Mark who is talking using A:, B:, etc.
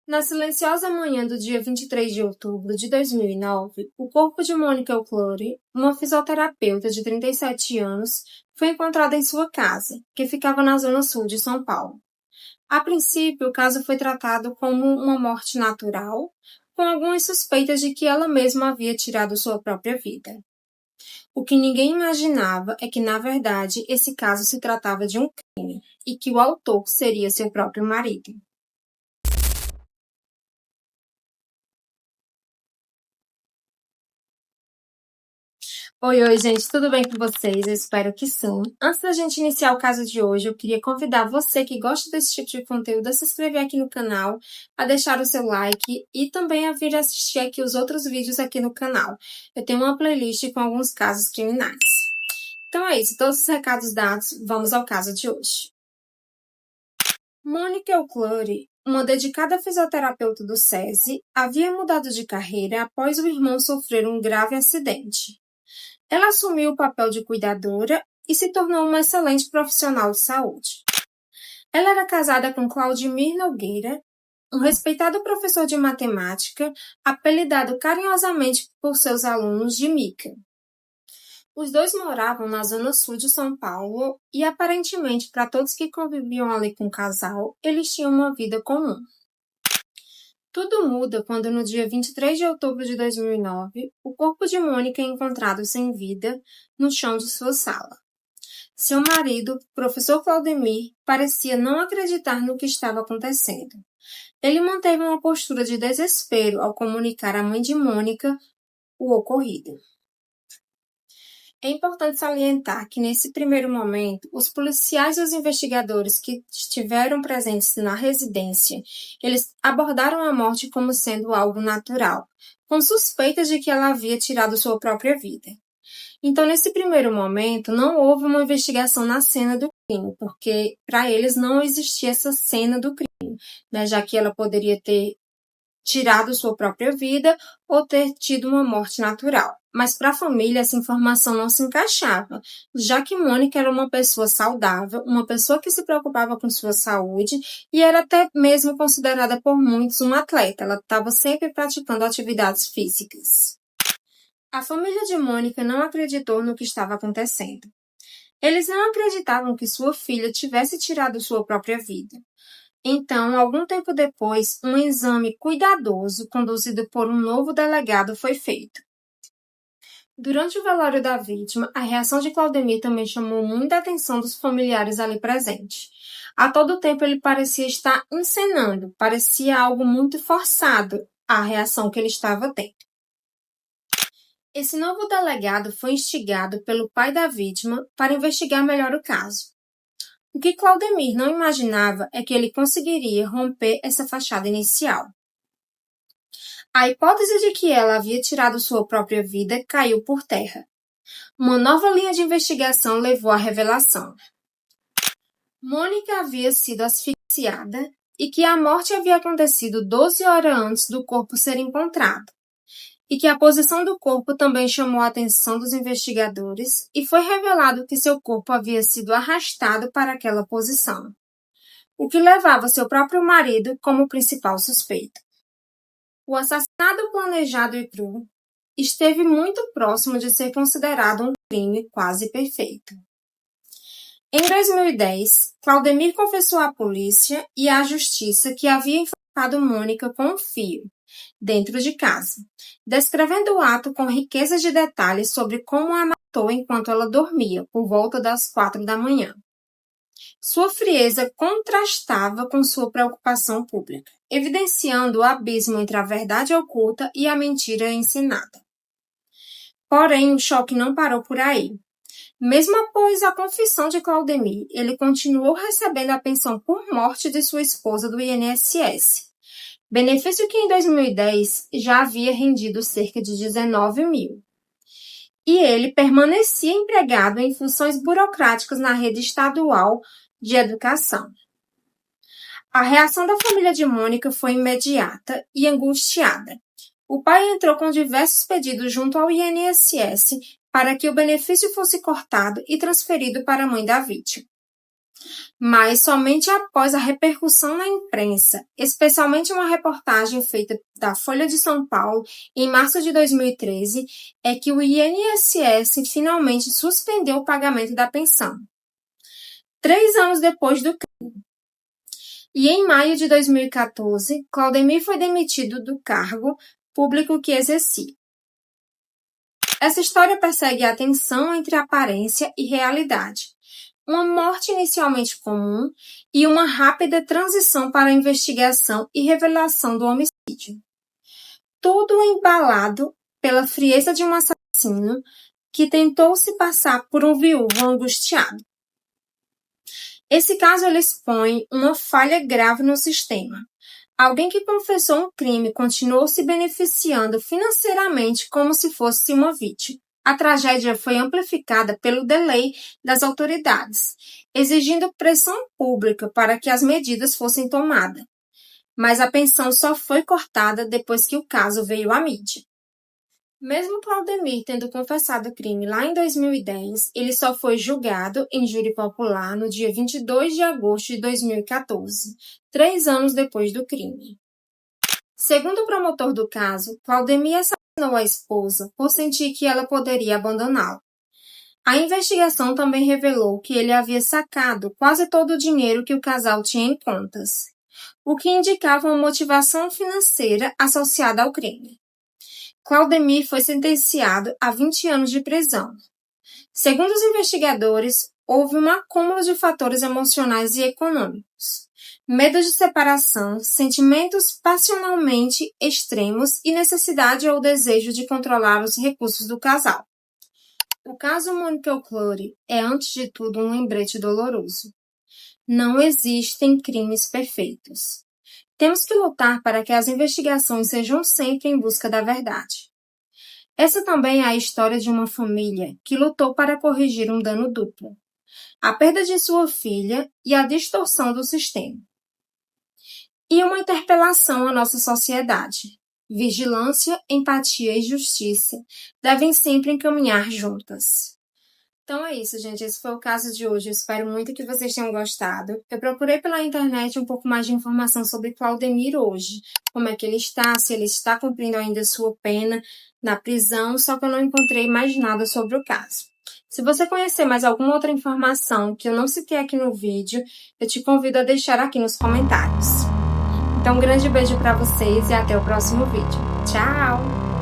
A: Na silenciosa manhã do dia 23 de outubro de 2009, o corpo de Mônica Euclore, uma fisioterapeuta de 37 anos, foi encontrado em sua casa, que ficava na zona sul de São Paulo. A princípio, o caso foi tratado como uma morte natural, com algumas suspeitas de que ela mesma havia tirado sua própria vida. O que ninguém imaginava é que, na verdade, esse caso se tratava de um crime e que o autor seria seu próprio marido. Oi, gente, tudo bem com vocês? Eu espero que sim. Antes da gente iniciar o caso de hoje, eu queria convidar você que gosta desse tipo de conteúdo a se inscrever aqui no canal, a deixar o seu like e também a vir assistir aqui os outros vídeos aqui no canal. Eu tenho uma playlist com alguns casos criminais. Então é isso, todos os recados dados, vamos ao caso de hoje. Mônica Euclore, uma dedicada fisioterapeuta do SESI, havia mudado de carreira após o irmão sofrer um grave acidente. Ela assumiu o papel de cuidadora e se tornou uma excelente profissional de saúde. Ela era casada com Claudemir Nogueira, um respeitado professor de matemática, apelidado carinhosamente por seus alunos de Mica. Os dois moravam na zona sul de São Paulo e, aparentemente, para todos que conviviam ali com o casal, eles tinham uma vida comum. Tudo muda quando, no dia 23 de outubro de 2009, o corpo de Mônica é encontrado sem vida no chão de sua sala. Seu marido, professor Claudemir, parecia não acreditar no que estava acontecendo. Ele manteve uma postura de desespero ao comunicar à mãe de Mônica o ocorrido. É importante salientar que, nesse primeiro momento, os policiais e os investigadores que estiveram presentes na residência, eles abordaram a morte como sendo algo natural, com suspeitas de que ela havia tirado sua própria vida. Então, nesse primeiro momento, não houve uma investigação na cena do crime, porque para eles não existia essa cena do crime, né, já que ela poderia ter tirado sua própria vida ou ter tido uma morte natural. Mas para a família essa informação não se encaixava, já que Mônica era uma pessoa saudável, uma pessoa que se preocupava com sua saúde e era até mesmo considerada por muitos uma atleta. Ela estava sempre praticando atividades físicas. A família de Mônica não acreditou no que estava acontecendo. Eles não acreditavam que sua filha tivesse tirado sua própria vida. Então, algum tempo depois, um exame cuidadoso, conduzido por um novo delegado, foi feito. Durante o velório da vítima, a reação de Claudemir também chamou muita atenção dos familiares ali presentes. A todo tempo ele parecia estar encenando, parecia algo muito forçado a reação que ele estava tendo. Esse novo delegado foi instigado pelo pai da vítima para investigar melhor o caso. O que Claudemir não imaginava é que ele conseguiria romper essa fachada inicial. A hipótese de que ela havia tirado sua própria vida caiu por terra. Uma nova linha de investigação levou à revelação. Mônica havia sido asfixiada e que a morte havia acontecido 12 horas antes do corpo ser encontrado. E que a posição do corpo também chamou a atenção dos investigadores e foi revelado que seu corpo havia sido arrastado para aquela posição, o que levava seu próprio marido como principal suspeito. O assassinato planejado e cru esteve muito próximo de ser considerado um crime quase perfeito. Em 2010, Claudemir confessou à polícia e à justiça que havia enforcado Mônica com um fio, dentro de casa, descrevendo o ato com riqueza de detalhes sobre como a matou enquanto ela dormia, por volta das 4 da manhã. Sua frieza contrastava com sua preocupação pública, evidenciando o abismo entre a verdade oculta e a mentira ensinada. Porém, o choque não parou por aí. Mesmo após a confissão de Claudemir, ele continuou recebendo a pensão por morte de sua esposa do INSS, benefício que em 2010 já havia rendido cerca de 19 mil. E ele permanecia empregado em funções burocráticas na rede estadual de educação. A reação da família de Mônica foi imediata e angustiada. O pai entrou com diversos pedidos junto ao INSS para que o benefício fosse cortado e transferido para a mãe da vítima. mas somente após a repercussão na imprensa, especialmente uma reportagem feita da Folha de São Paulo em março de 2013, é que o INSS finalmente suspendeu o pagamento da pensão. 3 anos depois do crime. E em maio de 2014, Claudemir foi demitido do cargo público que exercia. Essa história persegue a tensão entre aparência e realidade, uma morte inicialmente comum e uma rápida transição para a investigação e revelação do homicídio. Tudo embalado pela frieza de um assassino que tentou se passar por um viúvo angustiado. Esse caso ele expõe uma falha grave no sistema. Alguém que confessou um crime continuou se beneficiando financeiramente como se fosse uma vítima. A tragédia foi amplificada pelo delay das autoridades, exigindo pressão pública para que as medidas fossem tomadas. Mas a pensão só foi cortada depois que o caso veio à mídia. Mesmo Claudemir tendo confessado o crime lá em 2010, ele só foi julgado em júri popular no dia 22 de agosto de 2014, 3 anos depois do crime. Segundo o promotor do caso, Claudemir assassinou a esposa por sentir que ela poderia abandoná-lo. A investigação também revelou que ele havia sacado quase todo o dinheiro que o casal tinha em contas, o que indicava uma motivação financeira associada ao crime. Claudemir foi sentenciado a 20 anos de prisão. Segundo os investigadores, houve um acúmulo de fatores emocionais e econômicos, medo de separação, sentimentos passionalmente extremos e necessidade ou desejo de controlar os recursos do casal. O caso Mônica Euclore é, antes de tudo, um lembrete doloroso. Não existem crimes perfeitos. Temos que lutar para que as investigações sejam sempre em busca da verdade. Essa também é a história de uma família que lutou para corrigir um dano duplo: a perda de sua filha e a distorção do sistema. E uma interpelação à nossa sociedade. Vigilância, empatia e justiça devem sempre encaminhar juntas. Então é isso, gente. Esse foi o caso de hoje. Eu espero muito que vocês tenham gostado. Eu procurei pela internet um pouco mais de informação sobre Claudemir hoje. Como é que ele está, se ele está cumprindo ainda sua pena na prisão, só que eu não encontrei mais nada sobre o caso. Se você conhecer mais alguma outra informação que eu não citei aqui no vídeo, eu te convido a deixar aqui nos comentários. Então, um grande beijo para vocês e até o próximo vídeo. Tchau!